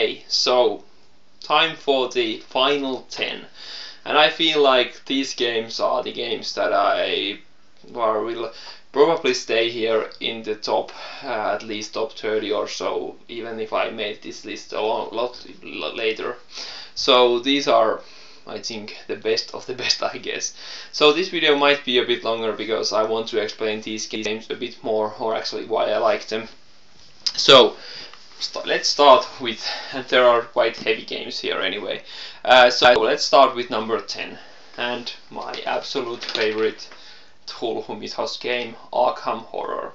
Okay, so time for the final 10. And I feel like these games are the games that I will probably stay here in the top, at least top 30 or so, even if I made this list a lot later. So these are, I think, the best of the best, I guess. So this video might be a bit longer because I want to explain these games a bit more, or actually why I like them. So let's start with, and there are quite heavy games here anyway. So let's start with number 10, and my absolute favorite Cthulhu Mythos game, Arkham Horror.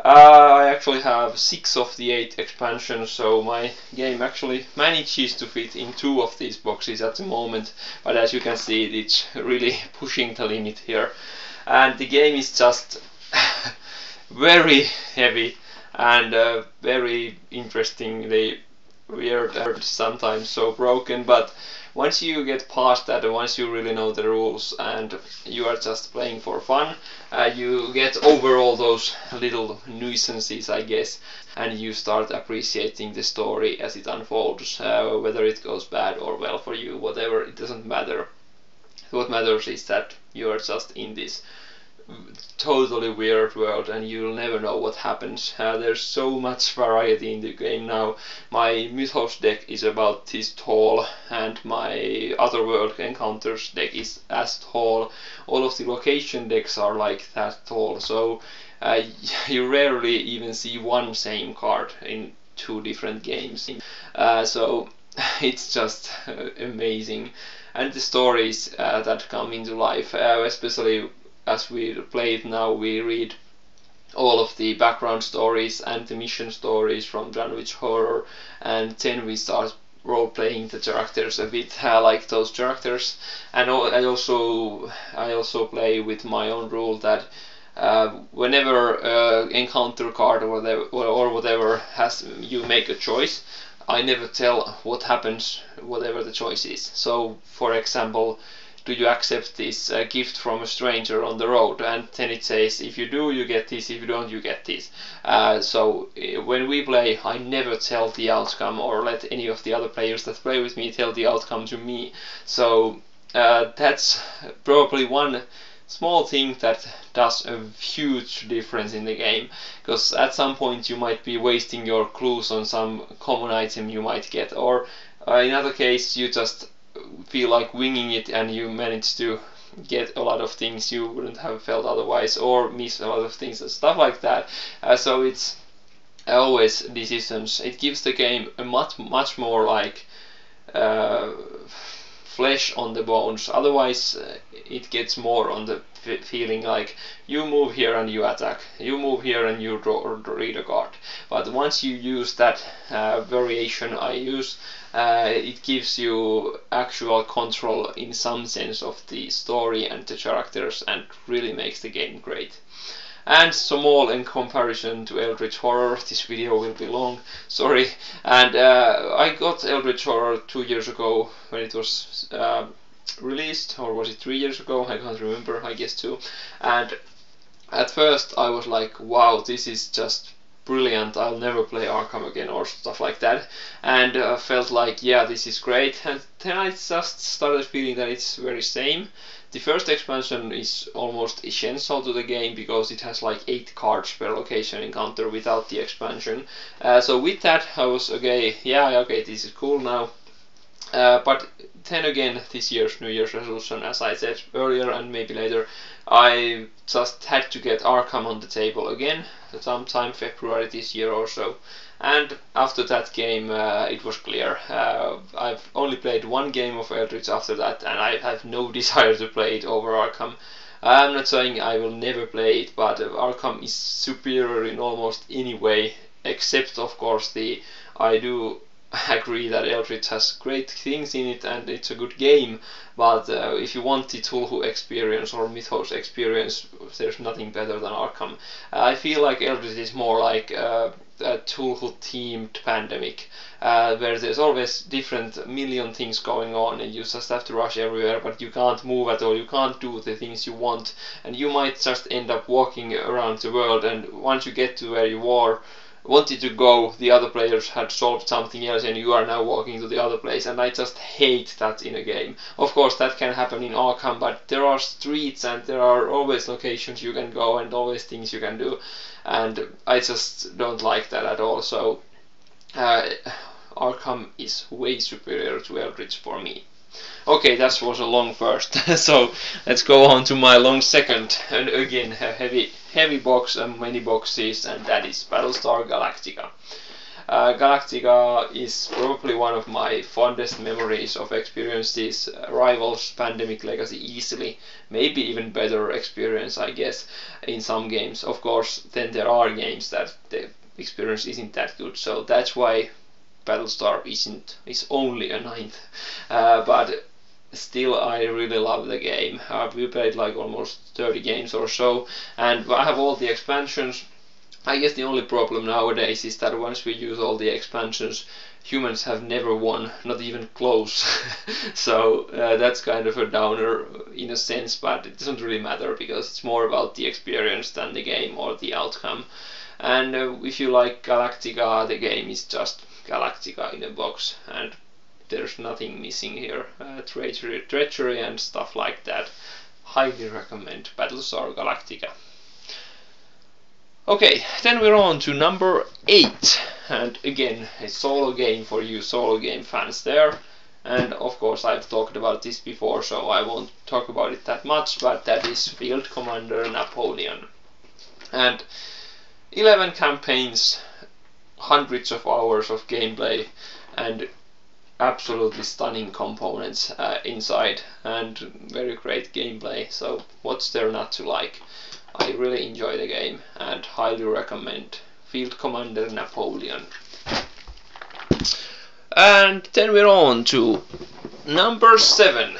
I actually have 6 of the 8 expansions, so my game actually manages to fit in 2 of these boxes at the moment, but as you can see, it's really pushing the limit here. And the game is just very heavy and very interestingly weird and sometimes so broken, but once you get past that and once you really know the rules and you are just playing for fun, you get over all those little nuisances, I guess, and you start appreciating the story as it unfolds, whether it goes bad or well for you, whatever, it doesn't matter. What matters is that you are just in this totally weird world and you'll never know what happens. There's so much variety in the game now. My Mythos deck is about this tall and my Otherworld Encounters deck is as tall. All of the location decks are like that tall, so you rarely even see one same card in 2 different games. So it's just amazing. And the stories that come into life, especially as we play it now, we read all of the background stories and the mission stories from Dunwich Horror, and then we start role-playing the characters a bit like those characters. And I also play with my own rule that whenever encounter card or whatever has you make a choice, I never tell what happens whatever the choice is. So for example, do you accept this gift from a stranger on the road? And then it says, if you do, you get this, if you don't, you get this. So when we play, I never tell the outcome or let any of the other players that play with me tell the outcome to me. So that's probably one small thing that does a huge difference in the game, because at some point you might be wasting your clues on some common item you might get, or in other case you just feel like winging it and you manage to get a lot of things you wouldn't have felt otherwise, or miss a lot of things and stuff like that. So it's always decisions. It gives the game a much more like flesh on the bones. Otherwise it gets more on the feeling like you move here and you attack, you move here and you read a card. But once you use that variation I use, it gives you actual control in some sense of the story and the characters and really makes the game great. And small in comparison to Eldritch Horror, this video will be long, sorry. And I got Eldritch Horror 2 years ago when it was released, or was it 3 years ago? I can't remember, I guess 2. And at first I was like, wow, this is just brilliant, I'll never play Arkham again or stuff like that, and felt like, yeah, this is great. And then I just started feeling that it's very same. The first expansion is almost essential to the game because it has like 8 cards per location encounter without the expansion. So with that I was okay, yeah, okay, this is cool now. But then again, this year's New Year's resolution, as I said earlier and maybe later, I just had to get Arkham on the table again, sometime February this year or so. And after that game, it was clear. I've only played 1 game of Eldritch after that, and I have no desire to play it over Arkham. I'm not saying I will never play it, but Arkham is superior in almost any way, except of course I do agree that Eldritch has great things in it and it's a good game, but if you want the Cthulhu experience or Mythos experience, there's nothing better than Arkham. I feel like Eldritch is more like a Cthulhu themed pandemic, where there's always different million things going on and you just have to rush everywhere, but you can't move at all, you can't do the things you want, and you might just end up walking around the world, and once you get to where you are, wanted to go, the other players had solved something else and you are now walking to the other place, and I just hate that in a game. Of course that can happen in Arkham, but there are streets and there are always locations you can go and always things you can do, and I just don't like that at all. So Arkham is way superior to Eldritch for me. Okay, that was a long first, so let's go on to my long second, and again a heavy box and many boxes, and that is Battlestar Galactica. Galactica is probably one of my fondest memories of experiences, rivals Pandemic Legacy easily, maybe even better experience I guess in some games. Of course then there are games that the experience isn't that good, so that's why Battlestar is only a 9th, but still I really love the game. We played like almost 30 games or so, and I have all the expansions. I guess the only problem nowadays is that once we use all the expansions, humans have never won, not even close. So that's kind of a downer in a sense, but it doesn't really matter because it's more about the experience than the game or the outcome. And if you like Galactica, the game is just Galactica in a box, and there's nothing missing here. Treachery and stuff like that. Highly recommend Battlestar Galactica. Okay, then we're on to number 8, and again a solo game for you solo game fans there. And of course I've talked about this before, so I won't talk about it that much, but that is Field Commander Napoleon. And 11 campaigns, hundreds of hours of gameplay, and absolutely stunning components inside, and very great gameplay, so what's there not to like? I really enjoy the game and highly recommend Field Commander Napoleon. And then we're on to number 7.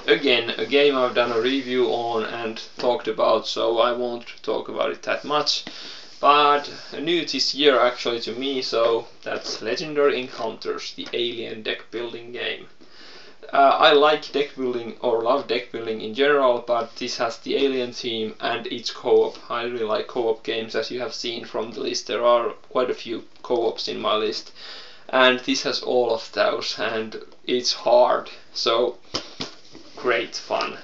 Again, a game I've done a review on and talked about, so I won't talk about it that much. But new this year actually to me, so that's Legendary Encounters, the alien deck building game. I like deck building, or love deck building in general, but this has the alien theme and it's co-op. I really like co-op games, as you have seen from the list. There are quite a few co-ops in my list, and this has all of those, and it's hard, so great fun.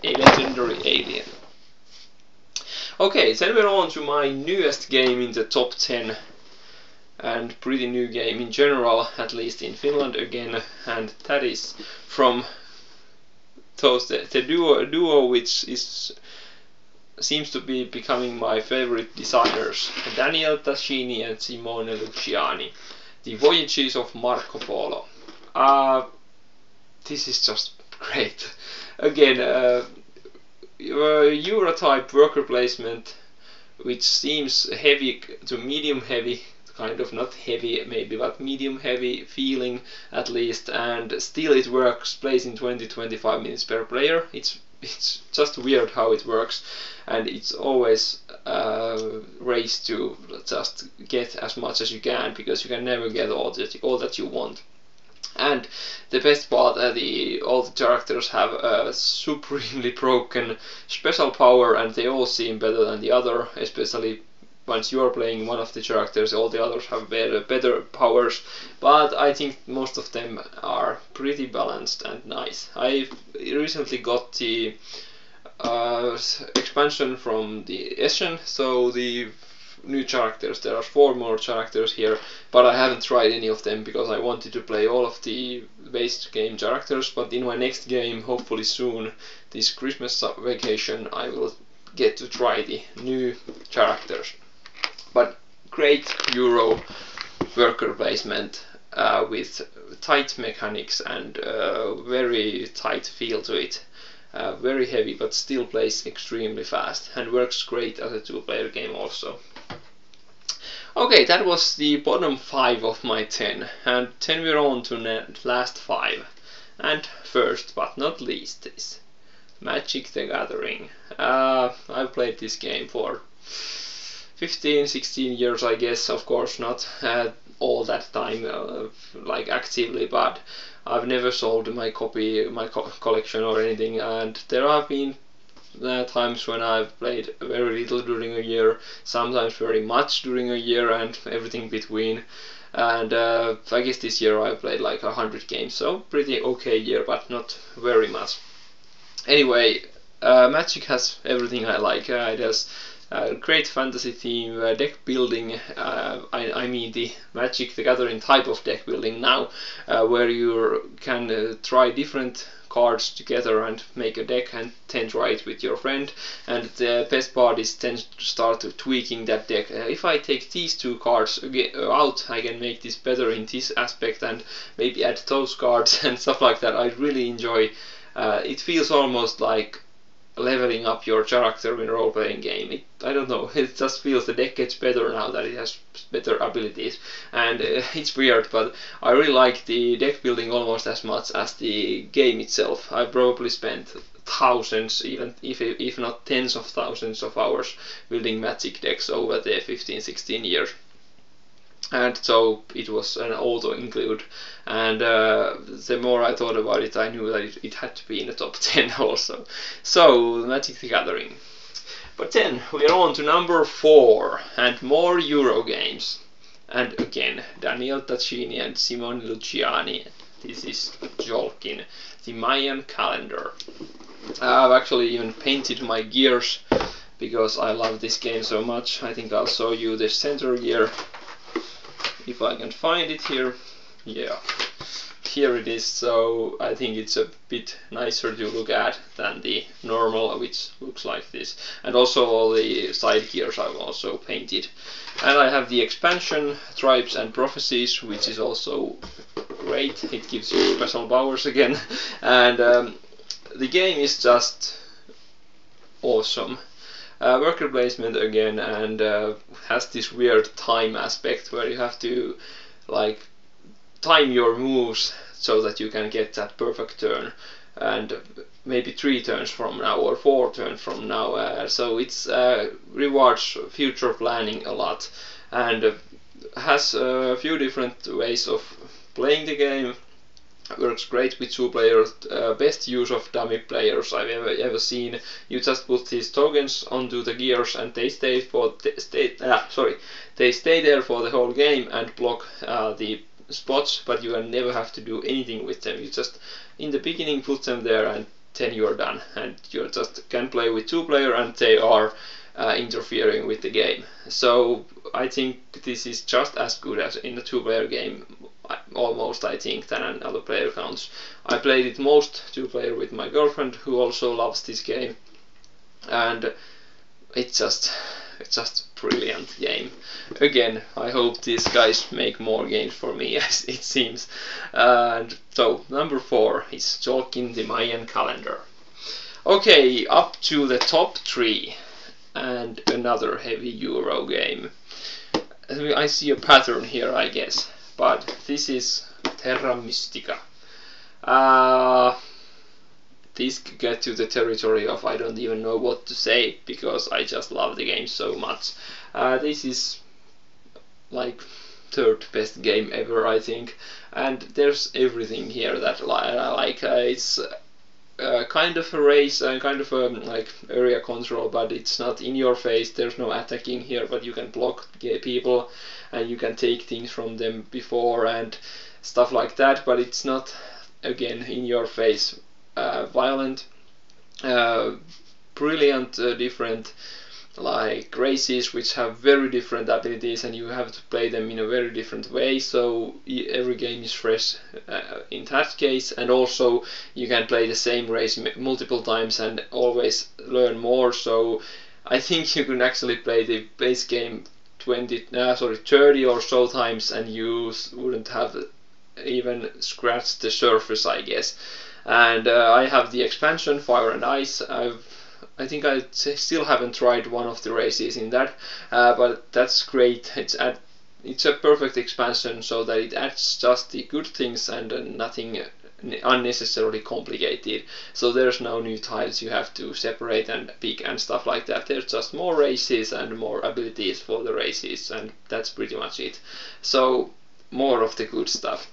A legendary alien. Okay, then we're on to my newest game in the top 10, and pretty new game in general, at least in Finland again, and that is from the duo which seems to be becoming my favorite designers, Daniel Tascini and Simone Luciani, the Voyages of Marco Polo. This is just great. Again, Euro-type worker placement, which seems heavy to medium heavy, kind of not heavy maybe, but medium heavy feeling at least, and still it works, plays in 20-25 minutes per player. It's just weird how it works, and it's always race to just get as much as you can, because you can never get all that you want. And the best part, all the characters have a supremely broken special power, and they all seem better than the other, especially once you are playing one of the characters. All the others have better powers, but I think most of them are pretty balanced and nice. I recently got the expansion from the Essen, so the new characters, there are 4 more characters here, but I haven't tried any of them because I wanted to play all of the base game characters. But in my next game, hopefully soon, this Christmas vacation, I will get to try the new characters. But great Euro worker placement with tight mechanics and very tight feel to it. Very heavy, but still plays extremely fast and works great as a 2-player game also. Okay, that was the bottom 5 of my 10, and then we're on to the last 5. And first but not least is Magic the Gathering. I've played this game for 15-16 years, I guess. Of course not all that time like actively, but I've never sold my collection or anything, and there have been times when I've played very little during a year, sometimes very much during a year, and everything between. And I guess this year I played like 100 games, so pretty okay year, but not very much. Anyway, Magic has everything I like. It has great fantasy theme, deck building. I mean the Magic the Gathering type of deck building now, where you can try different cards together and make a deck and then try it with your friend. And the best part is then to start tweaking that deck. If I take these two cards out, I can make this better in this aspect and maybe add those cards and stuff like that. I really enjoy. It feels almost like leveling up your character in a role-playing game. I don't know, it just feels the deck gets better now that it has better abilities, and it's weird, but I really like the deck building almost as much as the game itself. I probably spent thousands, even if not tens of thousands of hours building Magic decks over the 15-16 years. And so it was an auto include, and the more I thought about it, I knew that it had to be in the top 10 also. So Magic the Gathering. But then we are on to number 4, and more Euro games. And again, Daniel Taccini and Simone Luciani. This is Jolkin, the Mayan Calendar. I've actually even painted my gears because I love this game so much. I think I'll show you the center gear if I can find it here. Yeah, here it is. So I think it's a bit nicer to look at than the normal, which looks like this. And also all the side gears I've also painted. And I have the expansion, Tribes and Prophecies, which is also great. It gives you special powers again. And the game is just awesome. Worker placement again, and has this weird time aspect where you have to like time your moves so that you can get that perfect turn, and maybe 3 turns from now or 4 turns from now. So it's rewards future planning a lot, and has a few different ways of playing the game. Works great with 2 players, best use of dummy players I've ever seen. You just put these tokens onto the gears and they stay there for the whole game and block the spots, but you never have to do anything with them. You just in the beginning put them there and then you're done, and you just can play with 2 players and they are interfering with the game. So I think this is just as good as in a 2-player game, almost, I think, than another player counts. I played it most 2-player with my girlfriend, who also loves this game, and it's just brilliant game. Again, I hope these guys make more games for me, as it seems. And so number 4 is Jolkin the Mayan Calendar. Okay, up to the top 3, and another heavy Euro game. I see a pattern here, I guess, but this is Terra Mystica. This could get to the territory of I don't even know what to say, because I just love the game so much. This is like 3rd best game ever, I think, and there's everything here that I like. It's kind of a race and kind of a like area control, but it's not in your face. There's no attacking here, but you can block people and you can take things from them before and stuff like that, but it's not again in your face. Violent, brilliant, different like races which have very different abilities, and you have to play them in a very different way, so every game is fresh in that case. And also you can play the same race multiple times and always learn more, so I think you can actually play the base game 30 or so times and you wouldn't have even scratched the surface, I guess. And I have the expansion Fire and Ice. I think I still haven't tried one of the races in that, but that's great. It's a perfect expansion, so that it adds just the good things and nothing unnecessarily complicated. So there's no new tiles you have to separate and pick and stuff like that. There's just more races and more abilities for the races, and that's pretty much it. So more of the good stuff.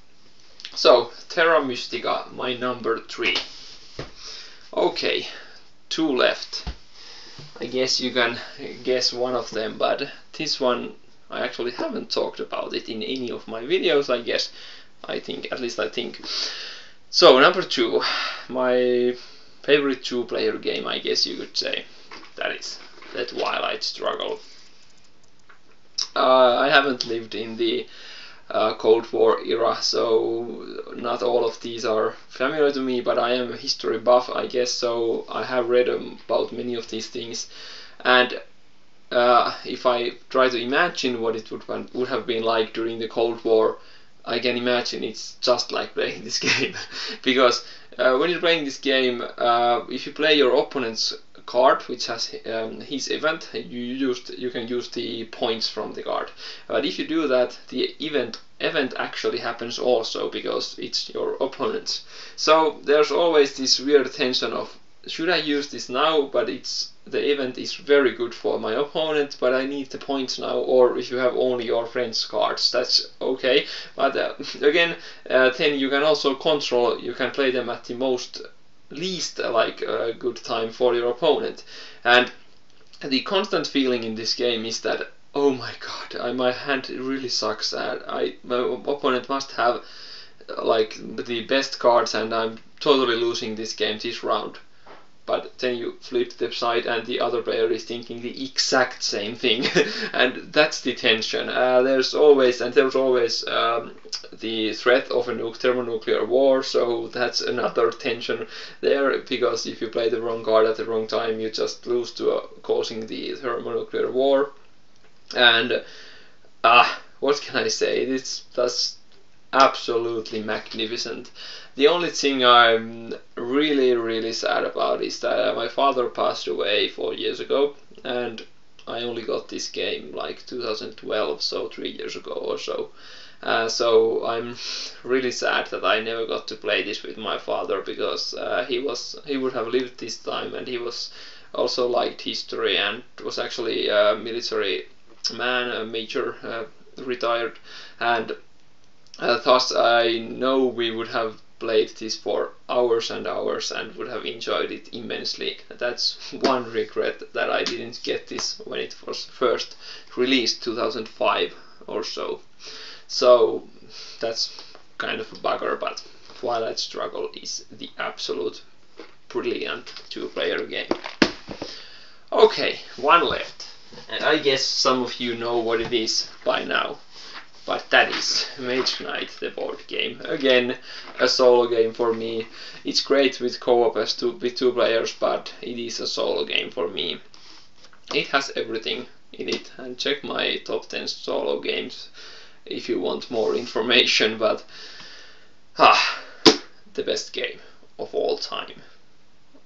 So Terra Mystica, my number 3. Okay, 2 left. I guess you can guess one of them, but this one I actually haven't talked about it in any of my videos, I guess. I think, at least I think. So, number 2, my favorite 2-player game, I guess you could say. That is the Twilight Struggle. I haven't lived in the Cold War era, so not all of these are familiar to me, but I am a history buff, I guess, so I have read about many of these things. And if I try to imagine what it would have been like during the Cold War, I can imagine it's just like playing this game. Because when you're playing this game, if you play your opponent's card, which has his event, you can use the points from the card. But if you do that, the event actually happens also, because it's your opponent's. So there's always this weird tension of, should I use this now, but the event is very good for my opponent, but I need the points now. Or if you have only your friend's cards, that's okay. But again, then you can also control, you can play them at the least good time for your opponent. And the constant feeling in this game is that, oh my god, my hand really sucks, and my opponent must have like the best cards, and I'm totally losing this game this round. But then you flip the side and the other player is thinking the exact same thing. And that's the tension. There's always the threat of a thermonuclear war, so that's another tension there, because if you play the wrong card at the wrong time, you just lose to causing the thermonuclear war. And what can I say? That's absolutely magnificent. The only thing I'm really sad about is that my father passed away 4 years ago, and I only got this game like 2012, so 3 years ago or so. So I'm really sad that I never got to play this with my father, because he would have lived this time, and he was also liked history and was actually a military man, a major, retired, and thus I know we would have played this for hours and hours and would have enjoyed it immensely. That's one regret, that I didn't get this when it was first released, 2005 or so. So that's kind of a bugger, but Twilight Struggle is the absolute brilliant 2-player game. Okay, one left, and I guess some of you know what it is by now. But that is Mage Knight, the board game. Again, a solo game for me. It's great with co-op with 2 players, but it is a solo game for me. It has everything in it, and check my top 10 solo games if you want more information, but the best game of all time.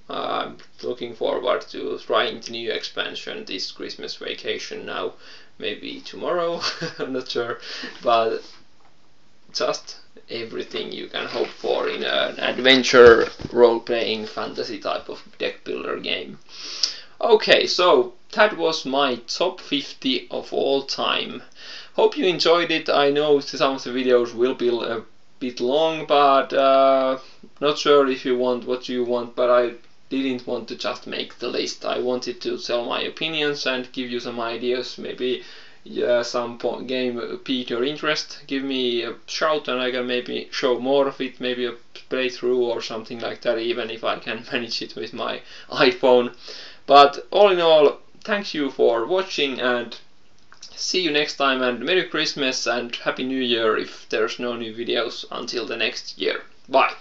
I'm looking forward to trying the new expansion this Christmas vacation now. Maybe tomorrow, I'm not sure, but just everything you can hope for in an adventure, role-playing, fantasy type of deck builder game. Okay, so that was my top 50 of all time. Hope you enjoyed it. I know some of the videos will be a bit long, but not sure if you want what you want, but I didn't want to just make the list. I wanted to tell my opinions and give you some ideas. Maybe some game pique your interest. Give me a shout and I can maybe show more of it, maybe a playthrough or something like that, even if I can manage it with my iPhone. But all in all, thank you for watching, and see you next time, and Merry Christmas and Happy New Year if there's no new videos until the next year. Bye!